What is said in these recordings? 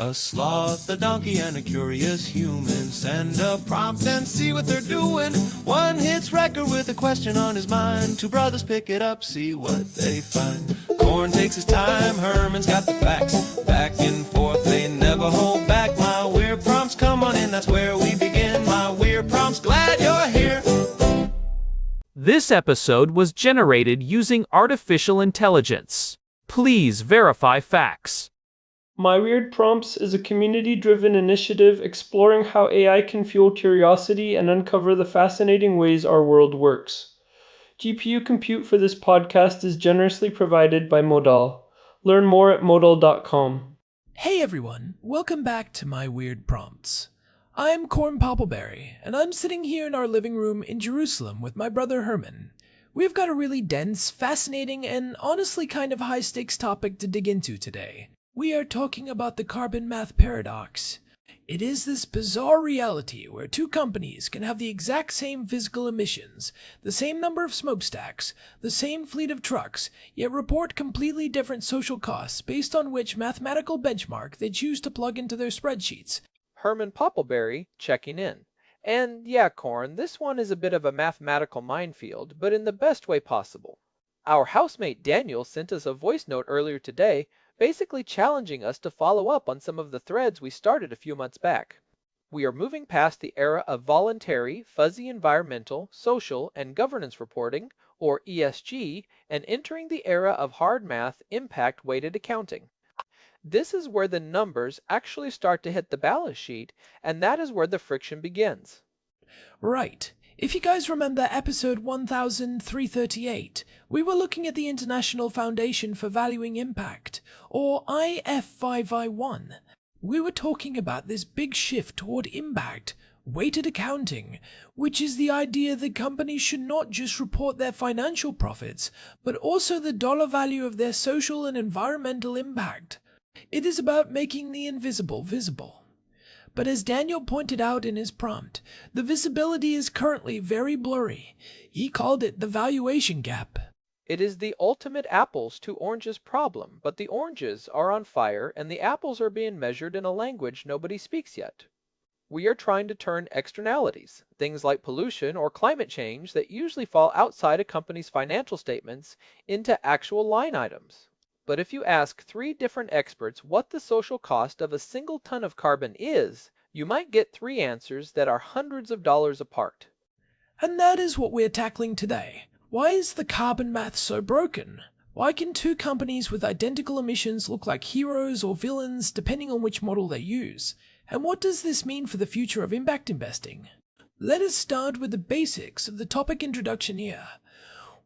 A sloth, a donkey, and a curious human. Send a prompt and see what they're doing. One hits record with a question on his mind. Two brothers pick it up, see what they find. Corn takes his time, Herman's got the facts. Back and forth, they never hold back. My weird prompts, come on in, that's where we begin. My weird prompts, glad you're here. This episode was generated using artificial intelligence. Please verify facts. My Weird Prompts is a community-driven initiative exploring how AI can fuel curiosity and uncover the fascinating ways our world works. GPU compute for this podcast is generously provided by Modal. Learn more at modal.com. Hey everyone, welcome back to My Weird Prompts. I'm Corn Poppleberry, and I'm sitting here in our living room in Jerusalem with my brother Herman. We've got a really dense, fascinating, and honestly kind of high-stakes topic to dig into today. We are talking about the carbon math paradox. It is this bizarre reality where two companies can have the exact same physical emissions, the same number of smokestacks, the same fleet of trucks, yet report completely different social costs based on which mathematical benchmark they choose to plug into their spreadsheets. Herman Poppleberry checking in. And yeah, Corn, this one is a bit of a mathematical minefield, but in the best way possible. Our housemate Daniel sent us a voice note earlier today, basically challenging us to follow up on some of the threads we started a few months back. We are moving past the era of voluntary, fuzzy environmental, social, and governance reporting, or ESG, and entering the era of hard math, impact-weighted accounting. This is where the numbers actually start to hit the balance sheet, and that is where the friction begins. Right. If you guys remember episode 1338, we were looking at the International Foundation for Valuing Impact, or IF5I1. We were talking about this big shift toward impact, weighted accounting, which is the idea that companies should not just report their financial profits, but also the dollar value of their social and environmental impact. It is about making the invisible visible. But as Daniel pointed out in his prompt, the visibility is currently very blurry. He called it the valuation gap. It is the ultimate apples to oranges problem, but the oranges are on fire and the apples are being measured in a language nobody speaks yet. We are trying to turn externalities, things like pollution or climate change that usually fall outside a company's financial statements, into actual line items. But if you ask 3 different experts what the social cost of a single ton of carbon is, you might get 3 answers that are hundreds of dollars apart. And that is what we're tackling today. Why is the carbon math so broken? Why can two companies with identical emissions look like heroes or villains depending on which model they use? And what does this mean for the future of impact investing? Let us start with the basics of the topic introduction here.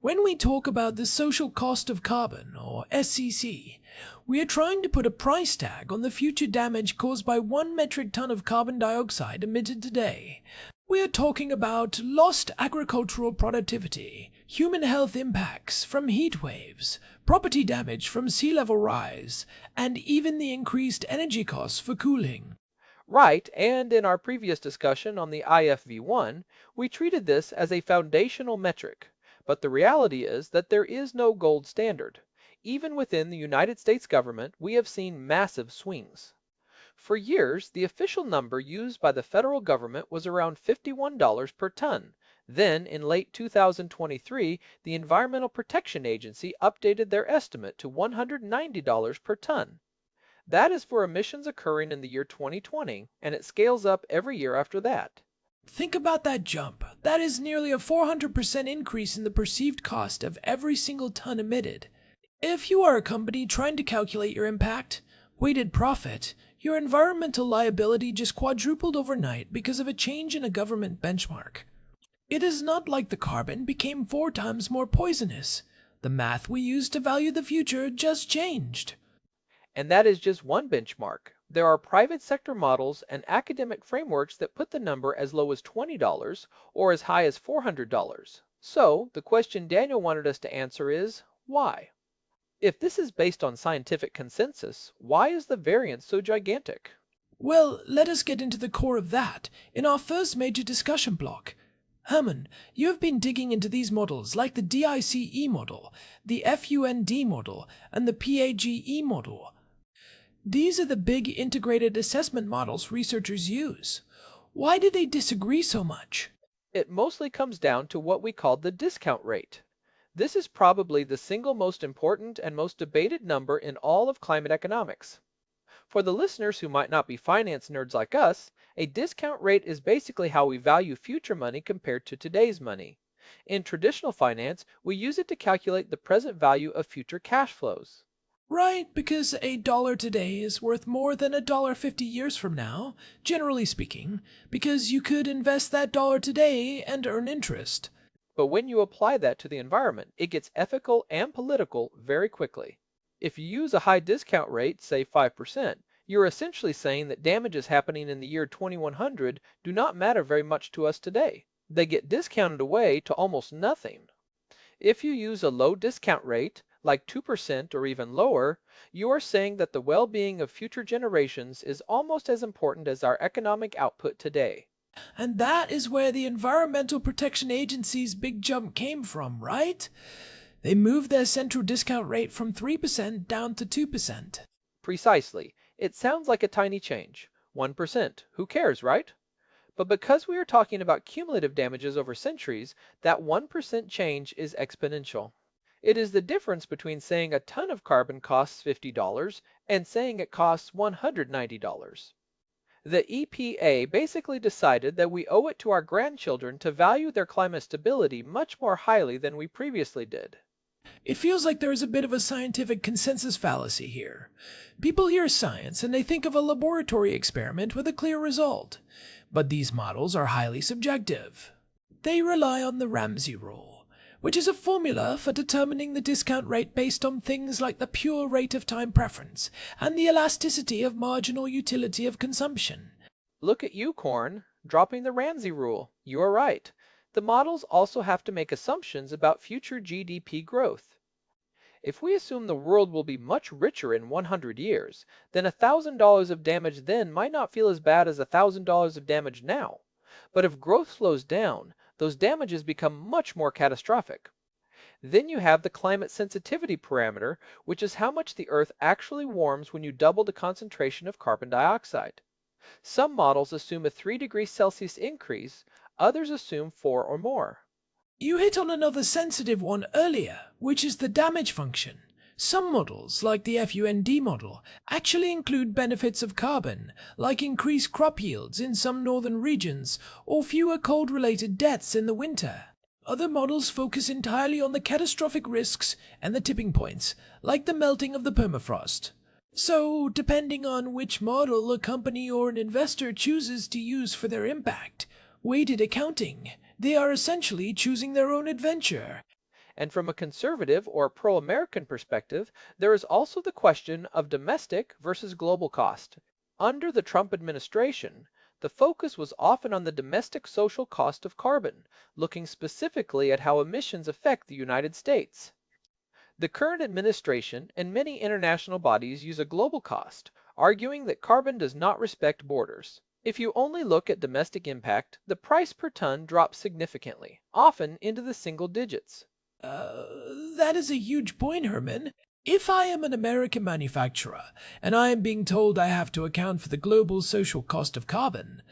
When we talk about the social cost of carbon, or SCC, we are trying to put a price tag on the future damage caused by 1 metric ton of carbon dioxide emitted today. We are talking about lost agricultural productivity, human health impacts from heat waves, property damage from sea level rise, and even the increased energy costs for cooling. Right, and in our previous discussion on the IFV1, we treated this as a foundational metric. But the reality is that there is no gold standard. Even within the United States government, we have seen massive swings. For years, the official number used by the federal government was around $51 per ton. Then, in late 2023, the Environmental Protection Agency updated their estimate to $190 per ton. That is for emissions occurring in the year 2020, and it scales up every year after that. Think about that jump. That is nearly a 400% increase in the perceived cost of every single ton emitted. If you are a company trying to calculate your impact, weighted profit, your environmental liability just quadrupled overnight because of a change in a government benchmark. It is not like the carbon became 4 times more poisonous. The math we use to value the future just changed. And that is just one benchmark. There are private sector models and academic frameworks that put the number as low as $20 or as high as $400. So, the question Daniel wanted us to answer is, why? If this is based on scientific consensus, why is the variance so gigantic? Well, let us get into the core of that in our first major discussion block. Herman, you have been digging into these models like the DICE model, the FUND model, and the PAGE model. These are the big integrated assessment models researchers use. Why do they disagree so much? It mostly comes down to what we call the discount rate. This is probably the single most important and most debated number in all of climate economics. For the listeners who might not be finance nerds like us, a discount rate is basically how we value future money compared to today's money. In traditional finance, we use it to calculate the present value of future cash flows. Right, because a dollar today is worth more than $1.50 years from now, generally speaking, because you could invest that dollar today and earn interest. But when you apply that to the environment, it gets ethical and political very quickly. If you use a high discount rate, say 5%, you're essentially saying that damages happening in the year 2100 do not matter very much to us today. They get discounted away to almost nothing. If you use a low discount rate, like 2% or even lower, you are saying that the well-being of future generations is almost as important as our economic output today. And that is where the Environmental Protection Agency's big jump came from, right? They moved their central discount rate from 3% down to 2%. Precisely. It sounds like a tiny change. 1%. Who cares, right? But because we are talking about cumulative damages over centuries, that 1% change is exponential. It is the difference between saying a ton of carbon costs $50 and saying it costs $190. The EPA basically decided that we owe it to our grandchildren to value their climate stability much more highly than we previously did. It feels like there is a bit of a scientific consensus fallacy here. People hear science and they think of a laboratory experiment with a clear result. But these models are highly subjective. They rely on the Ramsey rule, which is a formula for determining the discount rate based on things like the pure rate of time preference and the elasticity of marginal utility of consumption. Look at you, Corn, dropping the Ramsey rule. You are right. The models also have to make assumptions about future GDP growth. If we assume the world will be much richer in 100 years, then $1,000 of damage then might not feel as bad as $1,000 of damage now. But if growth slows down, those damages become much more catastrophic. Then you have the climate sensitivity parameter, which is how much the Earth actually warms when you double the concentration of carbon dioxide. Some models assume a 3 degrees Celsius increase, others assume 4 or more. You hit on another sensitive one earlier, which is the damage function. Some models, like the FUND model, actually include benefits of carbon, like increased crop yields in some northern regions or fewer cold-related deaths in the winter. Other models focus entirely on the catastrophic risks and the tipping points, like the melting of the permafrost. So, depending on which model a company or an investor chooses to use for their impact, weighted accounting, they are essentially choosing their own adventure. And from a conservative or pro-American perspective, there is also the question of domestic versus global cost. Under the Trump administration, the focus was often on the domestic social cost of carbon, looking specifically at how emissions affect the United States. The current administration and many international bodies use a global cost, arguing that carbon does not respect borders. If you only look at domestic impact, the price per ton drops significantly, often into the single digits. That is a huge point, Herman. If I am an American manufacturer, and I am being told I have to account for the global social cost of carbon,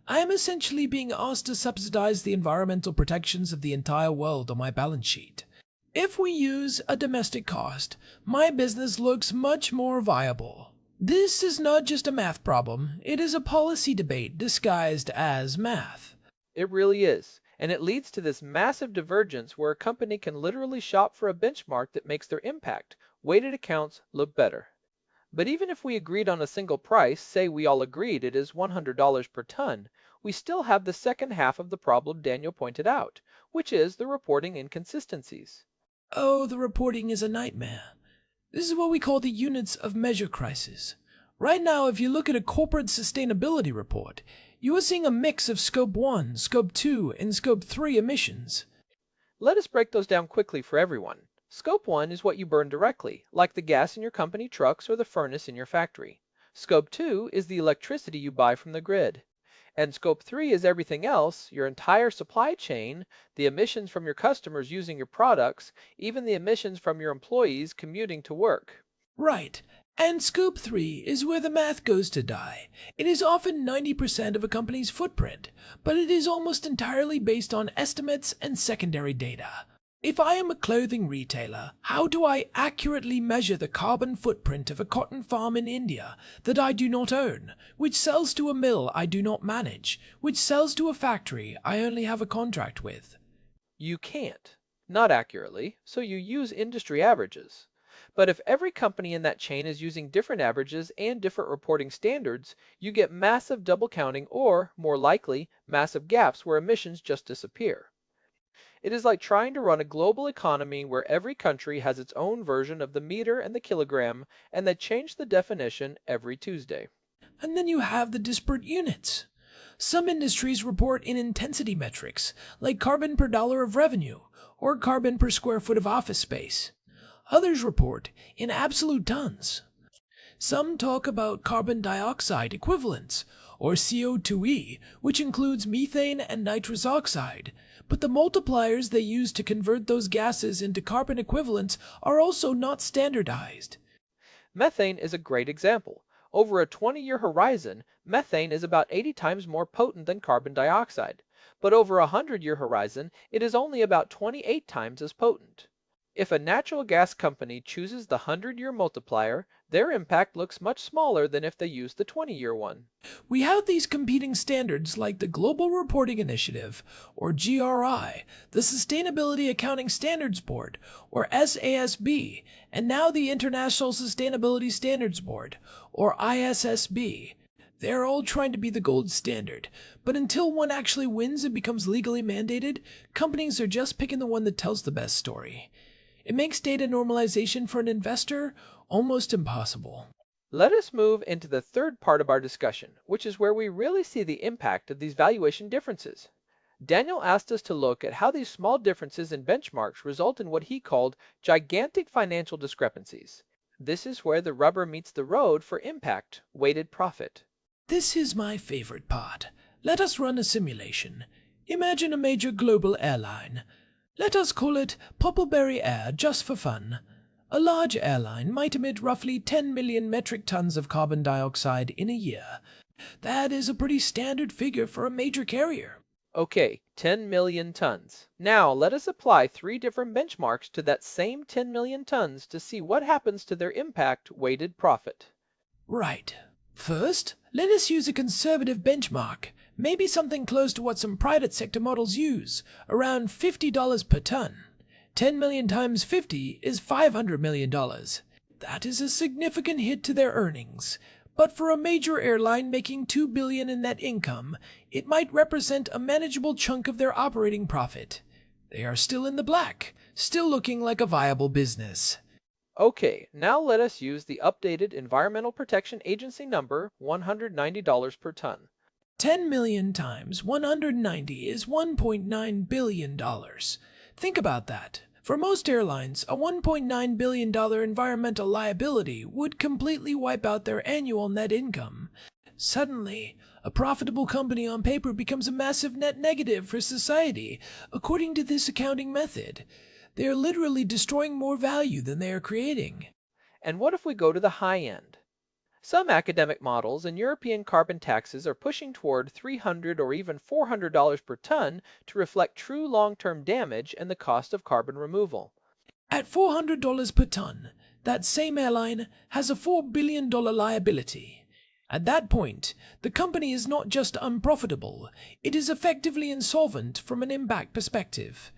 I am essentially being asked to subsidize the environmental protections of the entire world on my balance sheet. If we use a domestic cost, my business looks much more viable. This is not just a math problem, it is a policy debate disguised as math. It really is, and it leads to this massive divergence where a company can literally shop for a benchmark that makes their impact, weighted accounts, look better. But even if we agreed on a single price, say we all agreed it is $100 per ton, we still have the second half of the problem Daniel pointed out, which is the reporting inconsistencies. Oh, the reporting is a nightmare. This is what we call the units of measure crisis. Right now, if you look at a corporate sustainability report, you are seeing a mix of Scope 1, Scope 2, and Scope 3 emissions. Let us break those down quickly for everyone. Scope 1 is what you burn directly, like the gas in your company trucks or the furnace in your factory. Scope 2 is the electricity you buy from the grid. And Scope 3 is everything else, your entire supply chain, the emissions from your customers using your products, even the emissions from your employees commuting to work. Right. And scope 3 is where the math goes to die. It is often 90% of a company's footprint, but it is almost entirely based on estimates and secondary data. If I am a clothing retailer, how do I accurately measure the carbon footprint of a cotton farm in India that I do not own, which sells to a mill I do not manage, which sells to a factory I only have a contract with? You can't. Not accurately, so you use industry averages. But if every company in that chain is using different averages and different reporting standards, you get massive double counting or, more likely, massive gaps where emissions just disappear. It is like trying to run a global economy where every country has its own version of the meter and the kilogram, and they change the definition every Tuesday. And then you have the disparate units. Some industries report in intensity metrics, like carbon per dollar of revenue, or carbon per square foot of office space. Others report in absolute tons. Some talk about carbon dioxide equivalents, or CO2e, which includes methane and nitrous oxide, but the multipliers they use to convert those gases into carbon equivalents are also not standardized. Methane is a great example. Over a 20-year horizon, methane is about 80 times more potent than carbon dioxide, but over a 100-year horizon, it is only about 28 times as potent. If a natural gas company chooses the 100-year multiplier, their impact looks much smaller than if they use the 20-year one. We have these competing standards like the Global Reporting Initiative, or GRI, the Sustainability Accounting Standards Board, or SASB, and now the International Sustainability Standards Board, or ISSB. They're all trying to be the gold standard, but until one actually wins and becomes legally mandated, companies are just picking the one that tells the best story. It makes data normalization for an investor almost impossible. Let us move into the third part of our discussion, which is where we really see the impact of these valuation differences. Daniel asked us to look at how these small differences in benchmarks result in what he called gigantic financial discrepancies. This is where the rubber meets the road for impact, weighted profit. This is my favorite part. Let us run a simulation. Imagine a major global airline. Let us call it Poppleberry Air just for fun. A large airline might emit roughly 10 million metric tons of carbon dioxide in a year. That is a pretty standard figure for a major carrier. Okay, 10 million tons. Now let us apply 3 different benchmarks to that same 10 million tons to see what happens to their impact weighted profit. Right. First, let us use a conservative benchmark, maybe something close to what some private sector models use, around $50 per ton. 10 million times 50 is $500 million. That is a significant hit to their earnings. But for a major airline making $2 billion in net income, it might represent a manageable chunk of their operating profit. They are still in the black, still looking like a viable business. Okay, now let us use the updated Environmental Protection Agency number, $190 per ton. 10 million times 190 is $1.9 billion. Think about that. For most airlines, a $1.9 billion environmental liability would completely wipe out their annual net income. Suddenly, a profitable company on paper becomes a massive net negative for society, according to this accounting method. They are literally destroying more value than they are creating. And what if we go to the high end? Some academic models and European carbon taxes are pushing toward $300 or even $400 per ton to reflect true long-term damage and the cost of carbon removal. At $400 per ton, that same airline has a $4 billion liability. At that point, the company is not just unprofitable, it is effectively insolvent from an impact perspective.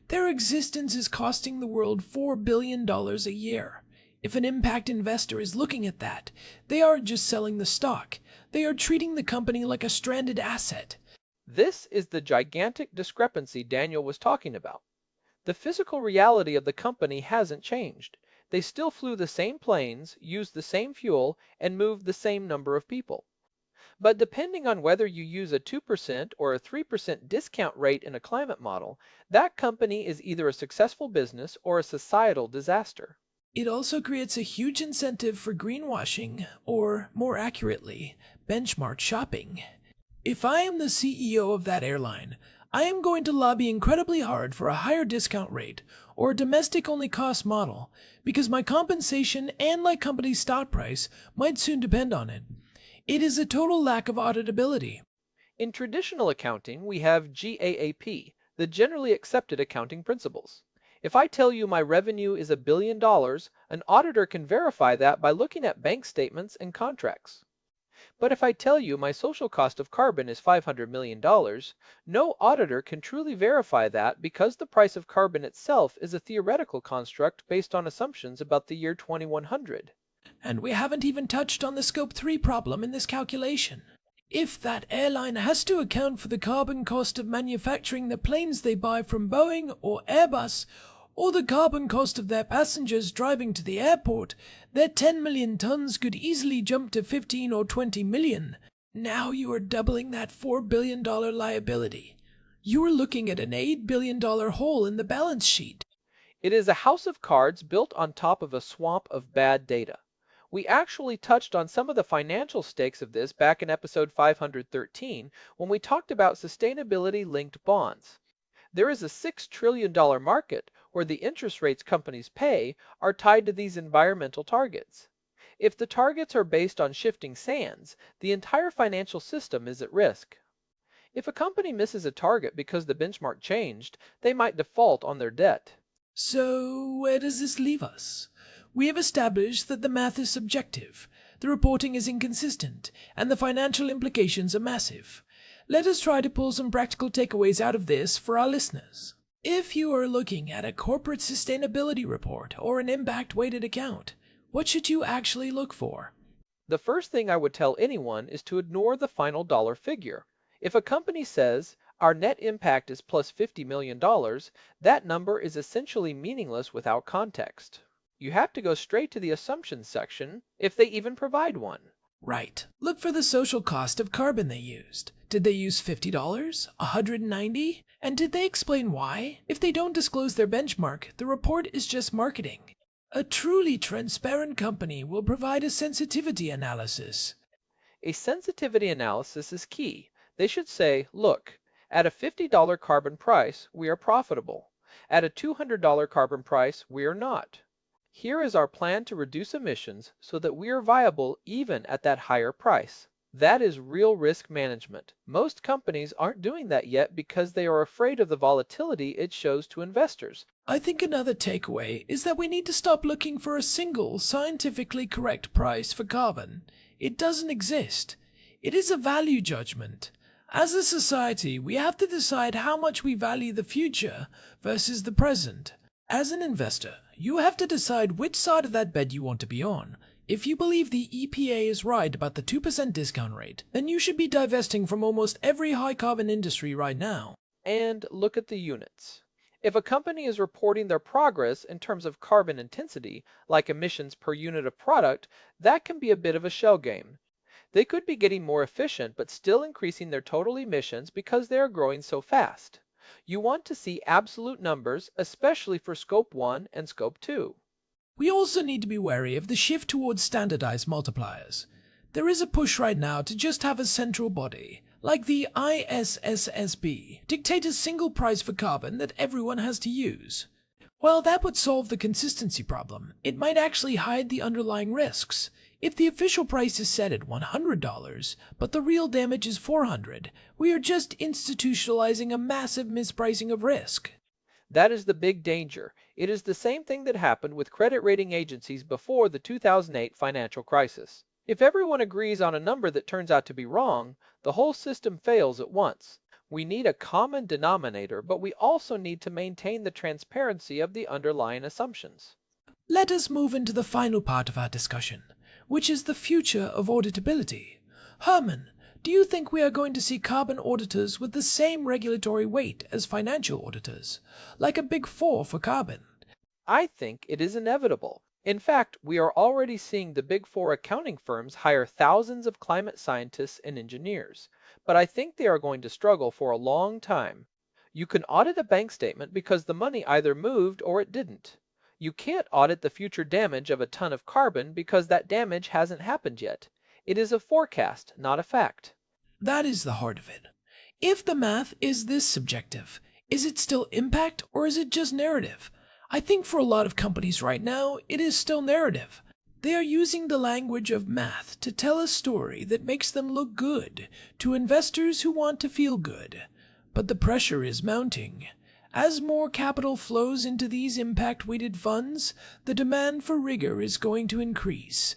Their existence is costing the world $4 billion a year. If an impact investor is looking at that, they aren't just selling the stock, they are treating the company like a stranded asset. This is the gigantic discrepancy Daniel was talking about. The physical reality of the company hasn't changed. They still flew the same planes, used the same fuel, and moved the same number of people. But depending on whether you use a 2% or a 3% discount rate in a climate model, that company is either a successful business or a societal disaster. It also creates a huge incentive for greenwashing, or more accurately, benchmark shopping. If I am the CEO of that airline, I am going to lobby incredibly hard for a higher discount rate or a domestic-only cost model because my compensation and my company's stock price might soon depend on it. It is a total lack of auditability. In traditional accounting, we have GAAP, the generally accepted accounting principles. If I tell you my revenue is $1 billion, an auditor can verify that by looking at bank statements and contracts. But if I tell you my social cost of carbon is $500 million, no auditor can truly verify that because the price of carbon itself is a theoretical construct based on assumptions about the year 2100. And we haven't even touched on the Scope 3 problem in this calculation. If that airline has to account for the carbon cost of manufacturing the planes they buy from Boeing or Airbus, or the carbon cost of their passengers driving to the airport, their 10 million tons could easily jump to 15 or 20 million. Now you are doubling that $4 billion liability. You are looking at an $8 billion hole in the balance sheet. It is a house of cards built on top of a swamp of bad data. We actually touched on some of the financial stakes of this back in episode 513 when we talked about sustainability-linked bonds. There is a $6 trillion market where the interest rates companies pay are tied to these environmental targets. If the targets are based on shifting sands, the entire financial system is at risk. If a company misses a target because the benchmark changed, they might default on their debt. So, where does this leave us? We have established that the math is subjective, the reporting is inconsistent, and the financial implications are massive. Let us try to pull some practical takeaways out of this for our listeners. If you are looking at a corporate sustainability report or an impact-weighted account, what should you actually look for? The first thing I would tell anyone is to ignore the final dollar figure. If a company says, our net impact is plus $50 million, that number is essentially meaningless without context. You have to go straight to the assumptions section, if they even provide one. Right. Look for the social cost of carbon they used. Did they use $50? $190? And did they explain why? If they don't disclose their benchmark, the report is just marketing. A truly transparent company will provide a sensitivity analysis. A sensitivity analysis is key. They should say, look, at a $50 carbon price, we are profitable. At a $200 carbon price, we are not. Here is our plan to reduce emissions so that we are viable even at that higher price. That is real risk management. Most companies aren't doing that yet because they are afraid of the volatility it shows to investors. I think another takeaway is that we need to stop looking for a single scientifically correct price for carbon. It doesn't exist. It is a value judgment. As a society, we have to decide how much we value the future versus the present. As an investor, you have to decide which side of that bed you want to be on. If you believe the EPA is right about the 2% discount rate, then you should be divesting from almost every high-carbon industry right now. And look at the units. If a company is reporting their progress in terms of carbon intensity, like emissions per unit of product, that can be a bit of a shell game. They could be getting more efficient but still increasing their total emissions because they are growing so fast. You want to see absolute numbers, especially for Scope 1 and Scope 2. We also need to be wary of the shift towards standardized multipliers. There is a push right now to just have a central body, like the ISSSB, dictate a single price for carbon that everyone has to use. While that would solve the consistency problem, it might actually hide the underlying risks. If the official price is set at $100, but the real damage is $400, we are just institutionalizing a massive mispricing of risk. That is the big danger. It is the same thing that happened with credit rating agencies before the 2008 financial crisis. If everyone agrees on a number that turns out to be wrong, the whole system fails at once. We need a common denominator, but we also need to maintain the transparency of the underlying assumptions. Let us move into the final part of our discussion, which is the future of auditability. Herman, do you think we are going to see carbon auditors with the same regulatory weight as financial auditors, like a Big Four for carbon? I think it is inevitable. In fact, we are already seeing the Big Four accounting firms hire thousands of climate scientists and engineers, but I think they are going to struggle for a long time. You can audit a bank statement because the money either moved or it didn't. You can't audit the future damage of a ton of carbon because that damage hasn't happened yet. It is a forecast, not a fact. That is the heart of it. If the math is this subjective, is it still impact or is it just narrative? I think for a lot of companies right now, it is still narrative. They are using the language of math to tell a story that makes them look good to investors who want to feel good. But the pressure is mounting. As more capital flows into these impact-weighted funds, the demand for rigor is going to increase.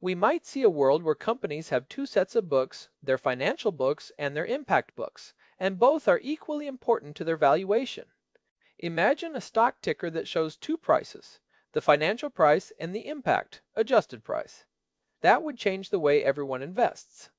We might see a world where companies have two sets of books, their financial books and their impact books, and both are equally important to their valuation. Imagine a stock ticker that shows two prices, the financial price and the impact, adjusted price. That would change the way everyone invests.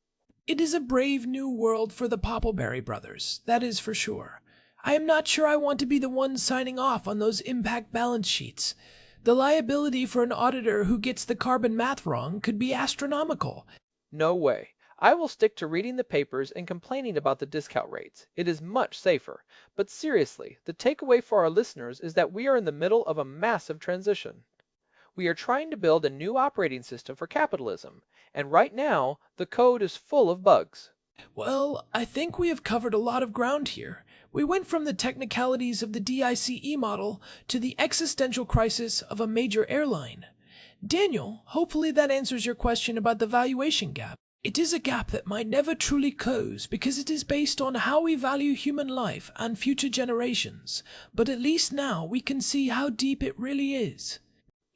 It is a brave new world for the Poppleberry brothers, that is for sure. I am not sure I want to be the one signing off on those impact balance sheets. The liability for an auditor who gets the carbon math wrong could be astronomical. No way. I will stick to reading the papers and complaining about the discount rates. It is much safer. But seriously, the takeaway for our listeners is that we are in the middle of a massive transition. We are trying to build a new operating system for capitalism, and right now, the code is full of bugs. Well, I think we have covered a lot of ground here. We went from the technicalities of the DICE model to the existential crisis of a major airline. Daniel, hopefully that answers your question about the valuation gap. It is a gap that might never truly close because it is based on how we value human life and future generations, but at least now we can see how deep it really is.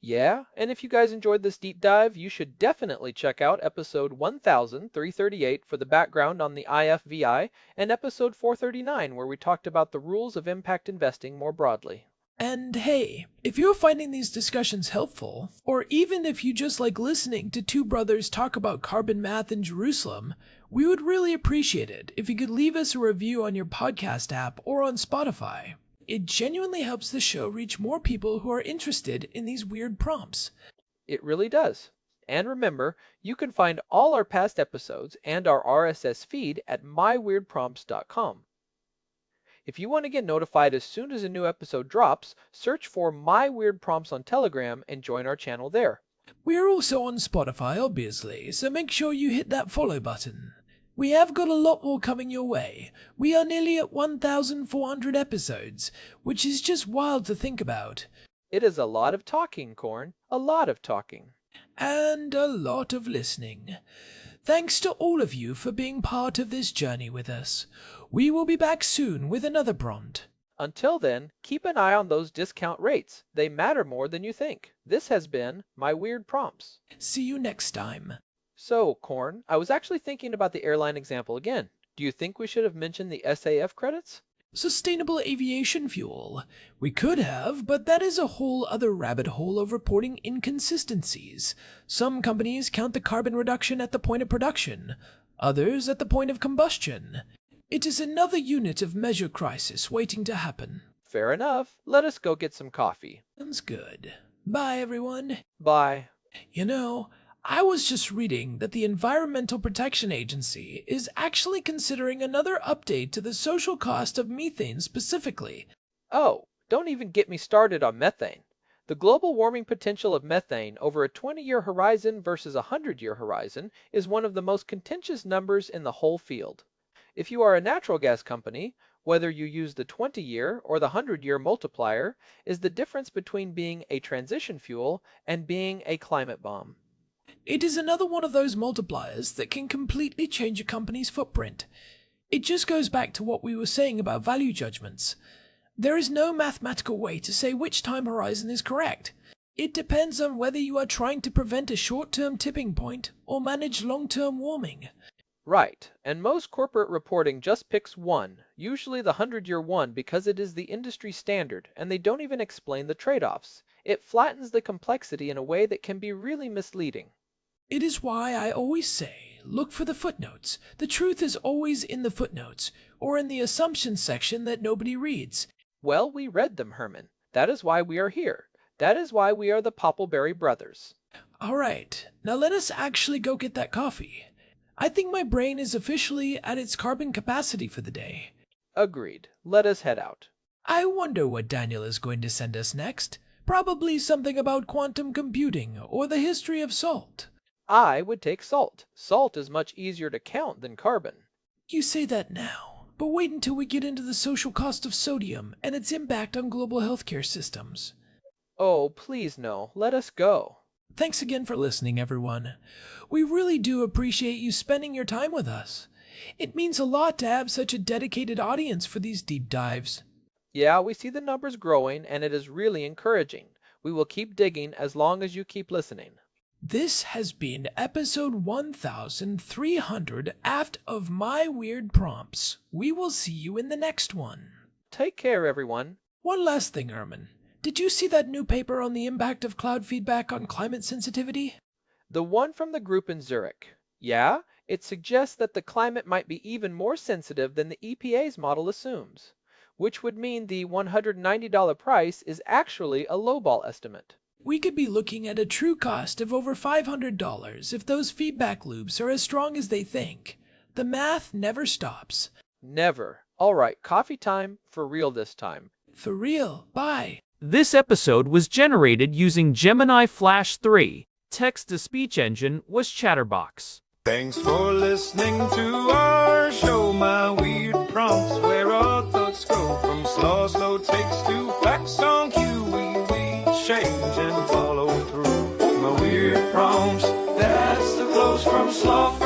Yeah, and if you guys enjoyed this deep dive, you should definitely check out episode 1338 for the background on the IFVI and episode 439 where we talked about the rules of impact investing more broadly. And hey, if you're finding these discussions helpful, or even if you just like listening to two brothers talk about carbon math in Jerusalem, we would really appreciate it if you could leave us a review on your podcast app or on Spotify. It genuinely helps the show reach more people who are interested in these weird prompts. It really does. And remember, you can find all our past episodes and our RSS feed at myweirdprompts.com. If you want to get notified as soon as a new episode drops, search for My Weird Prompts on Telegram and join our channel there. We're also on Spotify, obviously, so make sure you hit that follow button. We have got a lot more coming your way. We are nearly at 1,400 episodes, which is just wild to think about. It is a lot of talking, Corn. A lot of talking. And a lot of listening. Thanks to all of you for being part of this journey with us. We will be back soon with another prompt. Until then, keep an eye on those discount rates. They matter more than you think. This has been My Weird Prompts. See you next time. So, Corn, I was actually thinking about the airline example again. Do you think we should have mentioned the SAF credits? Sustainable aviation fuel. We could have, but that is a whole other rabbit hole of reporting inconsistencies. Some companies count the carbon reduction at the point of production, others at the point of combustion. It is another unit of measure crisis waiting to happen. Fair enough. Let us go get some coffee. Sounds good. Bye, everyone. Bye. You know, I was just reading that the Environmental Protection Agency is actually considering another update to the social cost of methane specifically. Oh, don't even get me started on methane. The global warming potential of methane over a 20-year horizon versus a 100-year horizon is one of the most contentious numbers in the whole field. If you are a natural gas company, whether you use the 20-year or the 100-year multiplier is the difference between being a transition fuel and being a climate bomb. It is another one of those multipliers that can completely change a company's footprint. It just goes back to what we were saying about value judgments. There is no mathematical way to say which time horizon is correct. It depends on whether you are trying to prevent a short-term tipping point or manage long-term warming. Right, and most corporate reporting just picks one, usually the 100-year one because it is the industry standard and they don't even explain the trade-offs. It flattens the complexity in a way that can be really misleading. It is why I always say, look for the footnotes. The truth is always in the footnotes, or in the assumptions section that nobody reads. Well, we read them, Herman. That is why we are here. That is why we are the Poppleberry Brothers. All right, now let us actually go get that coffee. I think my brain is officially at its carbon capacity for the day. Agreed. Let us head out. I wonder what Daniel is going to send us next. Probably something about quantum computing or the history of salt. I would take salt. Salt is much easier to count than carbon. You say that now. But wait until we get into the social cost of sodium and its impact on global healthcare systems. Oh, please no. Let us go. Thanks again for listening, everyone. We really do appreciate you spending your time with us. It means a lot to have such a dedicated audience for these deep dives. Yeah, we see the numbers growing, and it is really encouraging. We will keep digging as long as you keep listening. This has been episode 1300 aft of My Weird Prompts. We will see you in the next one. Take care, everyone. One last thing, Ermin. Did you see that new paper on the impact of cloud feedback on climate sensitivity? The one from the group in Zurich. Yeah, it suggests that the climate might be even more sensitive than the EPA's model assumes, which would mean the $190 price is actually a lowball estimate. We could be looking at a true cost of over $500 if those feedback loops are as strong as they think. The math never stops. Never. All right, coffee time, for real this time. For real. Bye. This episode was generated using Gemini Flash 3. Text-to-speech engine was Chatterbox. Thanks for listening to our show, My Weird Prompts, where our thoughts go from slow takes to facts on cue. We change and follow through. My Weird Prompts, that's the flows from sloth.